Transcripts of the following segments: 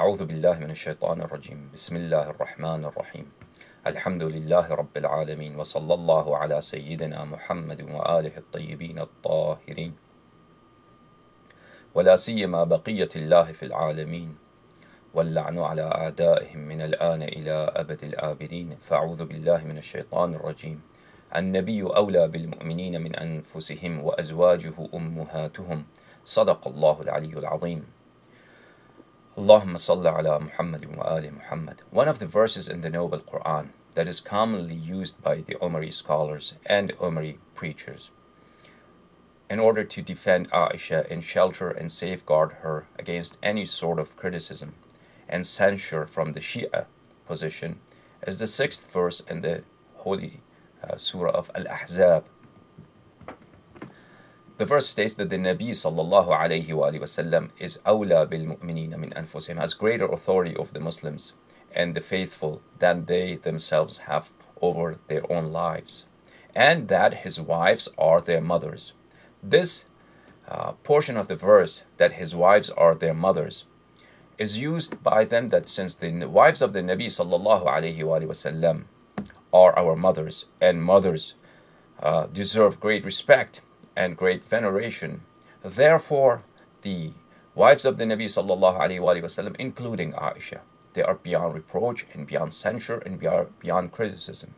أعوذ بالله من الشيطان الرجيم بسم الله الرحمن الرحيم الحمد لله رب العالمين وصلى الله على سيدنا محمد وآله الطيبين الطاهرين ولا سيما بقية الله في العالمين واللعن على أعدائهم من الآن إلى أبد الآبدين فأعوذ بالله من الشيطان الرجيم النبي أولى بالمؤمنين من أنفسهم وأزواجه أمهاتهم صدق الله العلي العظيم Allahumma salli ala Muhammad wa ali Muhammad. One of the verses in the Noble Quran that is commonly used by the Umari scholars and Umari preachers in order to defend Aisha and shelter and safeguard her against any sort of criticism and censure from the Shia position is the 6th verse in the holy surah of Al-Ahzab. The verse states that the Nabi sallallahu alayhi wa sallam is awla bil mu'minina min anfusihim, has greater authority over the Muslims and the faithful than they themselves have over their own lives, and that his wives are their mothers. This portion of the verse, that his wives are their mothers, is used by them that since the wives of the Nabi sallallahu alayhi wa sallam are our mothers, and mothers deserve great respect and great veneration. Therefore, the wives of the Nabi sallallahu alaihi wasallam, including Aisha, they are beyond reproach and beyond censure and beyond criticism.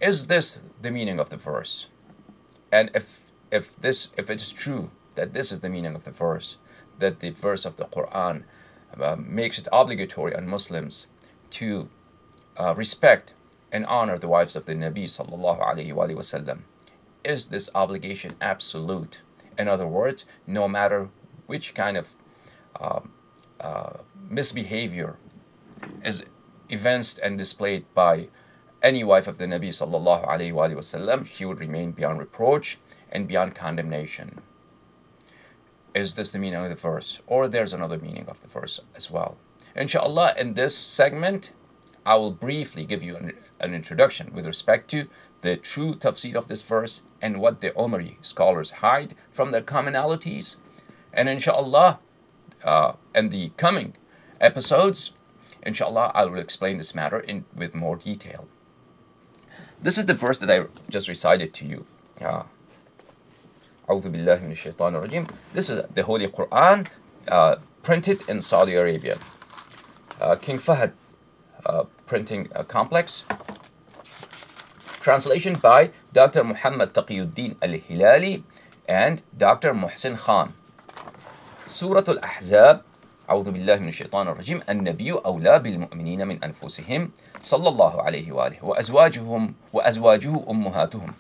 Is this the meaning of the verse? And if it is true that this is the meaning of the verse, that the verse of the Quran makes it obligatory on Muslims to respect and honor the wives of the Nabi sallallahu alaihi wasallam, is this obligation absolute? In other words, no matter which kind of misbehavior is evinced and displayed by any wife of the Nabi sallallahu alaihi wasallam, she would remain beyond reproach and beyond condemnation. Is this the meaning of the verse? Or there's another meaning of the verse as well? Inshallah, in this segment, I will briefly give you an introduction with respect to the true tafsir of this verse and what the Umari scholars hide from their commonalities. And inshallah, in the coming episodes, inshallah, I will explain this matter with more detail. This is the verse that I just recited to you. أعوذ بالله من الشيطان الرجيم. This is the Holy Quran printed in Saudi Arabia. King Fahd printing complex. Translation by Dr. Muhammad Taqiyuddin Al-Hilali and Dr. Muhsin Khan. Surah Al-Ahzab. أعوذ بالله من الشيطان الرجيم النبي أولى بالمؤمنين من أنفسهم صلى الله عليه وآله وأزواجه أمهاتهم.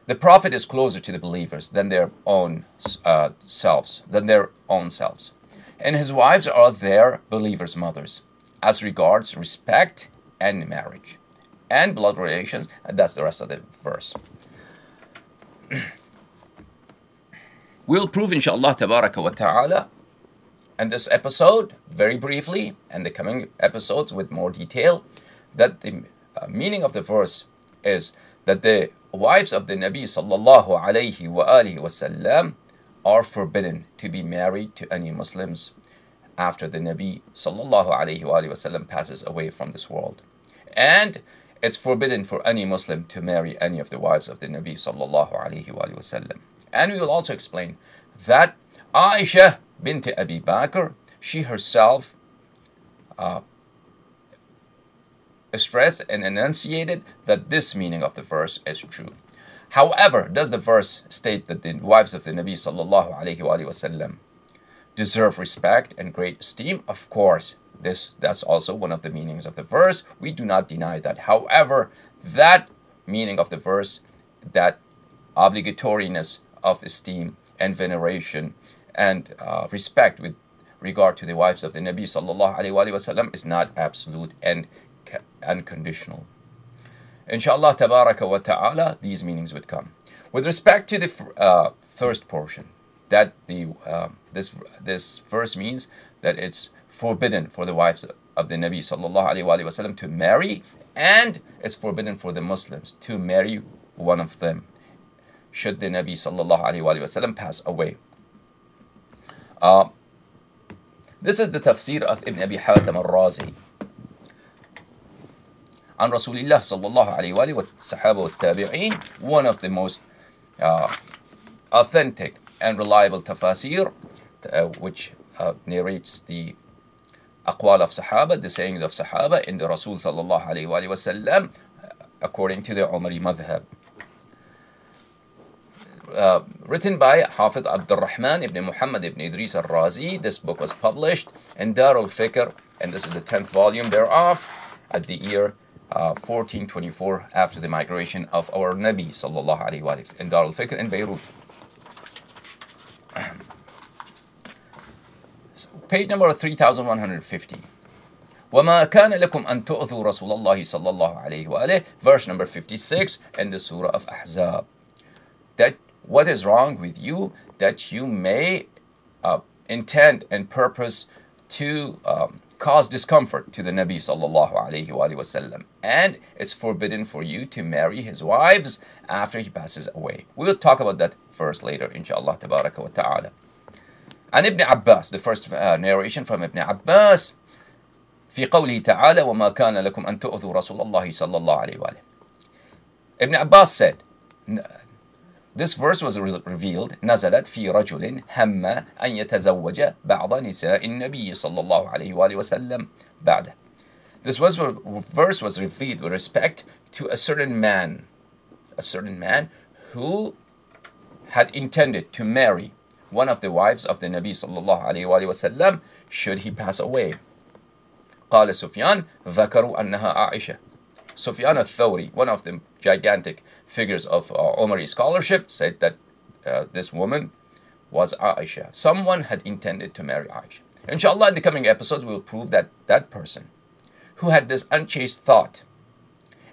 The Prophet is closer to the believers than their own selves, and his wives are their believers' mothers, as regards respect and marriage and blood relations, and that's the rest of the verse. We'll prove, inshallah tabaraka wa ta'ala, in this episode, very briefly, and the coming episodes with more detail, that the meaning of the verse is that the wives of the Nabi sallallahu alayhi wa alihi wasallam are forbidden to be married to any Muslims after the Nabi sallallahu alayhi wa sallam passes away from this world. And it's forbidden for any Muslim to marry any of the wives of the Nabi sallallahu alayhi wa sallam. And we will also explain that Aisha bint Abi Bakr, she herself stressed and enunciated that this meaning of the verse is true. However, does the verse state that the wives of the Nabi sallallahu alayhi wa sallam deserve respect and great esteem? Of course, that's also one of the meanings of the verse. We do not deny that. However, that meaning of the verse, that obligatoriness of esteem and veneration and respect with regard to the wives of the Nabi sallallahu alayhi wa sallam is not absolute and unconditional. Inshallah tabaraka wa ta'ala, these meanings would come. With respect to the first portion, that this verse means that it's forbidden for the wives of the Nabi sallallahu alayhi wa sallam to marry, and it's forbidden for the Muslims to marry one of them should the Nabi sallallahu alayhi wa sallam pass away. This is the tafsir of Ibn Abi Hatim al-Razi. عن رسول الله صلى الله عليه وآله والصحابة والتابعين, one of the most authentic and reliable tafasir, which narrates the aqwal of Sahaba, the sayings of Sahaba in the Rasul صلى الله عليه وآله وسلم, according to the Umari madhab. Written by Hafidh Abdul Rahman ibn Muhammad ibn Idris al-Razi. This book was published in Dar al-Fikr, and this is the 10th volume thereof, at the year 1424 after the migration of our Nabi sallallahu alaihi wasallam, in Dar al-Fikr in Beirut. Page number 3150. وَمَا كَانَ لَكُمْ أَن تُؤْذُوا رَسُولَ اللَّهِ صَلَّى اللَّهُ عَلَيْهِ وَآلِهِ, verse number 56 in the Surah of Ahzab. That what is wrong with you that you may intend and purpose to cause discomfort to the Nabi sallallahu alayhi wa sallam, and it's forbidden for you to marry his wives after he passes away. We'll talk about that first later, inshallah tabaraka wa ta'ala. And Ibn Abbas, the first narration from Ibn Abbas, في قوله تعالى وما كان لكم أن تؤذوا رسول الله صلى الله عليه وآله. Ibn Abbas said, this verse was revealed, نزلت في رجل هم أن يتزوج بعض نساء النبي صلى الله عليه وآله وسلم بعده. This verse was revealed with respect to a certain man who had intended to marry one of the wives of the Nabi صلى الله عليه وآله وسلم should he pass away. قال سفيان ذكروا أنها عائشة. Sufyan al-Thawri, one of the gigantic figures of Umari scholarship, said that this woman was Aisha. Someone had intended to marry Aisha. Inshallah, in the coming episodes, we will prove that that person who had this unchaste thought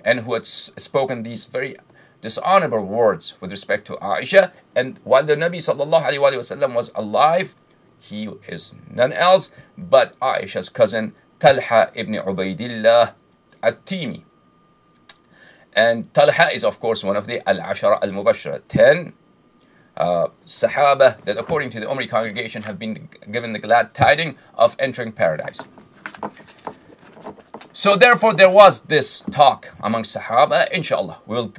and who had spoken these very dishonorable words with respect to Aisha, and while the Nabi sallallahu alaihi wasallam was alive, he is none else but Aisha's cousin Talha ibn Ubaidillah at-Timi. And Talha is, of course, one of the Al-Ashara Al-Mubashara, 10 Sahaba that, according to the Umri congregation, have been given the glad tidings of entering paradise. So, therefore, there was this talk among Sahaba. Inshallah, we'll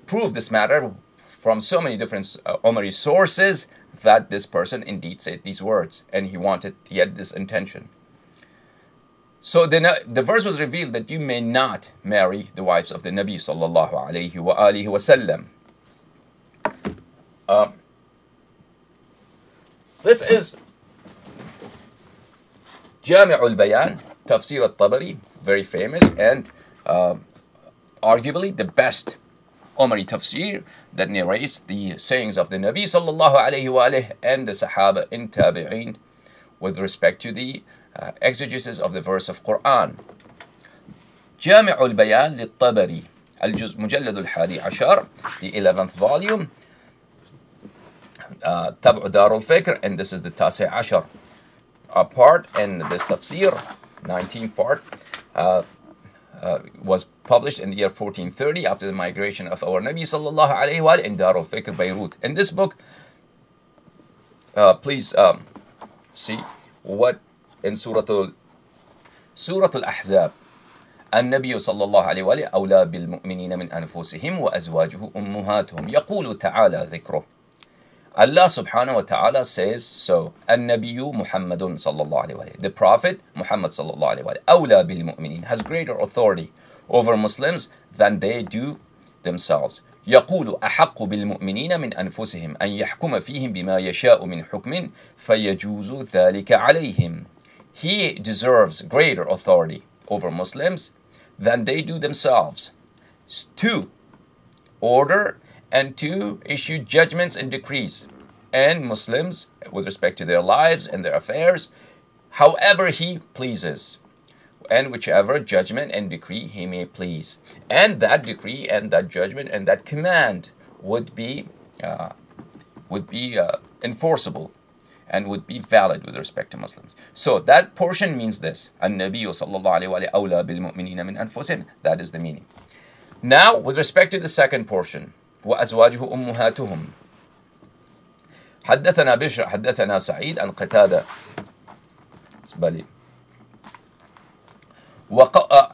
prove this matter from so many different Umari sources that this person indeed said these words, and he had this intention. So the verse was revealed that you may not marry the wives of the Nabi sallallahu alayhi wa alihi wa sallam. This is Jami' al-Bayan, Tafsir al-Tabari, very famous and arguably the best Umari tafsir that narrates the sayings of the Nabi sallallahu alayhi wa alihi and the Sahaba in Tabi'in with respect to the exegesis of the verse of Quran. جامع البيان للطبري الجزء مجلد الحادي عشر, the 11th volume, تبع دار الفكر, and this is the تاسع عشر part, and this tafsir, 19th part, was published in the year 1430 after the migration of our Nabi sallallahu alayhi wa in Dar al-Fikr, Beirut. In this book, please see what in Surah Al-Ahzab, النبي صلى الله عليه وآله أولى بالمؤمنين من أنفسهم وأزواجه أمهاتهم يقول تعالى ذكره. Allah subhanahu wa ta'ala says so. النبي محمد صلى الله عليه وآله, the Prophet Muhammad صلى الله عليه وآله, أولى بالمؤمنين, has greater authority over Muslims than they do themselves. يقول أحق بالمؤمنين من أنفسهم أن يحكم فيهم بما يشاء من حكم فيجوز ذلك عليهم. He deserves greater authority over Muslims than they do themselves to order and to issue judgments and decrees and Muslims with respect to their lives and their affairs, however he pleases, and whichever judgment and decree he may please. And that decree and that judgment and that command would be enforceable and would be valid with respect to Muslims. So that portion means this. النبي صلى الله عليه وآله أولى بالمؤمنين من أنفسهم. That is the meaning. Now, with respect to the second portion, وأزواجه أمهاتهم. حدثنا بشر حدثنا سعيد عن قتادة بل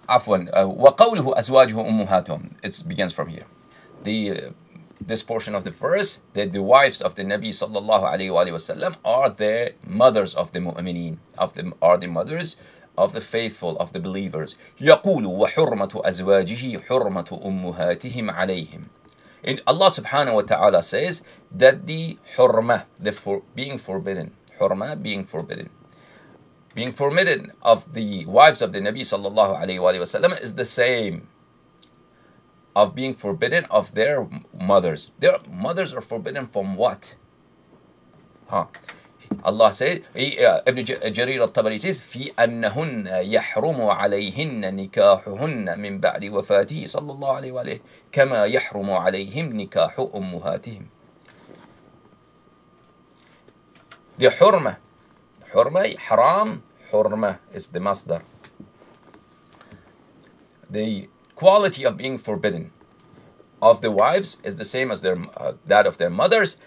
عفوا وقوله أزواجه أمهاتهم. It begins from here. This portion of the verse, that the wives of the Nabi sallallahu alayhi wa sallam are the mothers of the mu'mineen, are the mothers of the faithful, of the believers. يقول وحرمة أزواجه حرمة أمهاتهم عليهم. And Allah subhanahu wa ta'ala says that the hurma, being forbidden, hurma being forbidden of the wives of the Nabi sallallahu alayhi wa sallam is the same of being forbidden of their mothers. Their mothers are forbidden from what? Allah says, Ibn Jarir al-Tabari says, في أنهن يحرم عليهن نكاحهن من بعد وفاته صلى الله عليه وآله كما يحرم عليهم نكاح أمهاتهم. The hurma, haram, hurma is the masdar. The quality of being forbidden of the wives is the same as that of their mothers.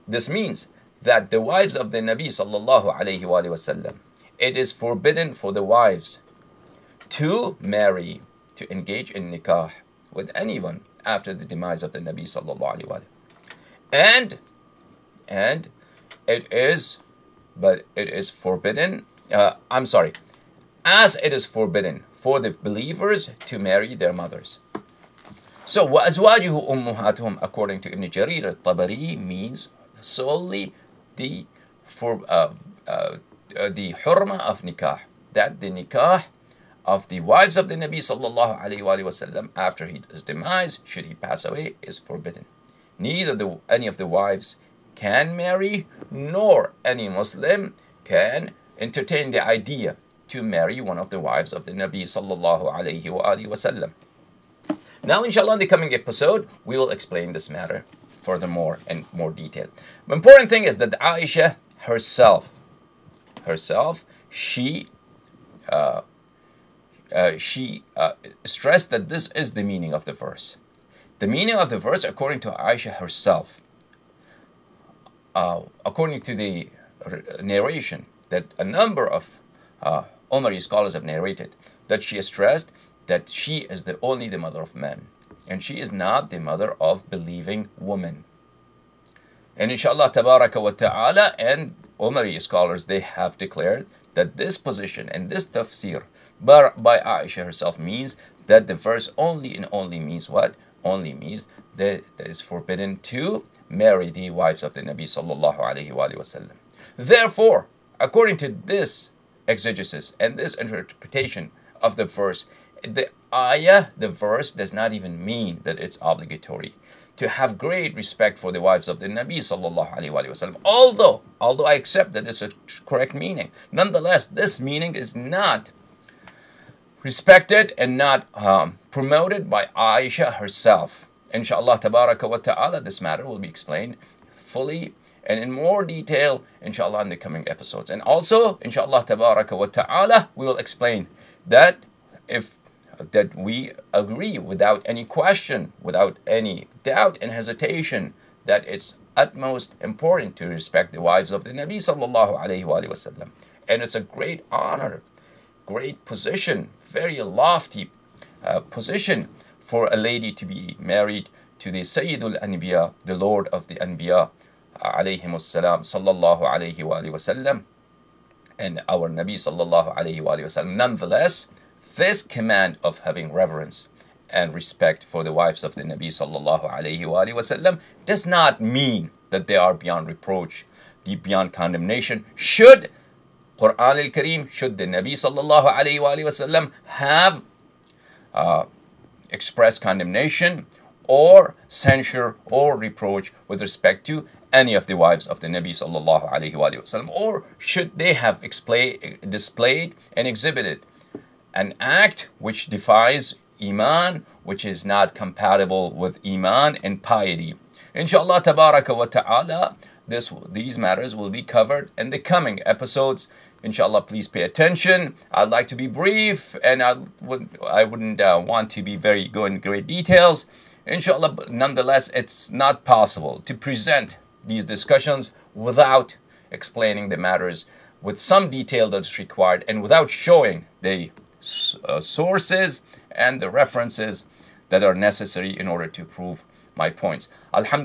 This means that the wives of the Nabi sallallahu alayhi wa sallam, it is forbidden for the wives to marry, to engage in nikah with anyone after the demise of the Nabi sallallahu alayhi wa sallam. And it is forbidden, as it is forbidden for the believers to marry their mothers. So, وَأَزْوَاجُهُ أُمُّهَاتُهُمْ, according to Ibn Jarir al-Tabari, means solely the hurma of nikah, that the nikah of the wives of the Nabi sallallahu alayhi wa sallam after his demise, should he pass away, is forbidden. Neither any of the wives can marry, nor any Muslim can entertain the idea to marry one of the wives of the Nabi sallallahu alayhi wa sallam. Now, inshallah, in the coming episode, we will explain this matter furthermore in more detail. The important thing is that Aisha herself, she stressed that this is the meaning of the verse. The meaning of the verse, according to Aisha herself, according to the narration that a number of Umari scholars have narrated, that she has stressed that she is only the mother of men, and she is not the mother of believing women. And inshallah tabaraka wa ta'ala, and Umari scholars, they have declared that this position and this tafsir by Aisha herself means that the verse only means what? Only means that it is forbidden to marry the wives of the Nabi sallallahu alayhi wa sallam. Therefore, according to this exegesis and this interpretation of the verse, the verse does not even mean that it's obligatory to have great respect for the wives of the Nabi sallallahu alaihi wasallam. Although I accept that it's a correct meaning, nonetheless, this meaning is not respected and not promoted by Aisha herself. Inshallah tabaraka wa ta'ala, this matter will be explained fully and in more detail, inshallah, in the coming episodes. And also, inshallah tabaraka wa ta'ala, we will explain that we agree without any question, without any doubt and hesitation, that it's utmost important to respect the wives of the Nabi sallallahu alayhi wa sallam. And it's a great honor, great position, very lofty position for a lady to be married to the Sayyidul Anbiya, the Lord of the Anbiya, alayhimus salam, sallallahu alayhi wa sallam, and our Nabi sallallahu alayhi wa sallam. Nonetheless, this command of having reverence and respect for the wives of the Nabi sallallahu alayhi wa sallam does not mean that they are beyond reproach, beyond condemnation. Should Quran al-Kareem, should the Nabi sallallahu alayhi wa sallam have expressed condemnation or censure or reproach with respect to any of the wives of the Nabi sallallahu alayhi wa sallam, or should they have displayed and exhibited an act which defies Iman, which is not compatible with Iman and piety? Inshallah tabaraka wa ta'ala, these matters will be covered in the coming episodes. Inshallah, please pay attention. I'd like to be brief, and I wouldn't want to go in great details. Inshallah, but nonetheless, it's not possible to present these discussions without explaining the matters with some detail that's required and without showing the sources and the references that are necessary in order to prove my points. Alhamdulillah.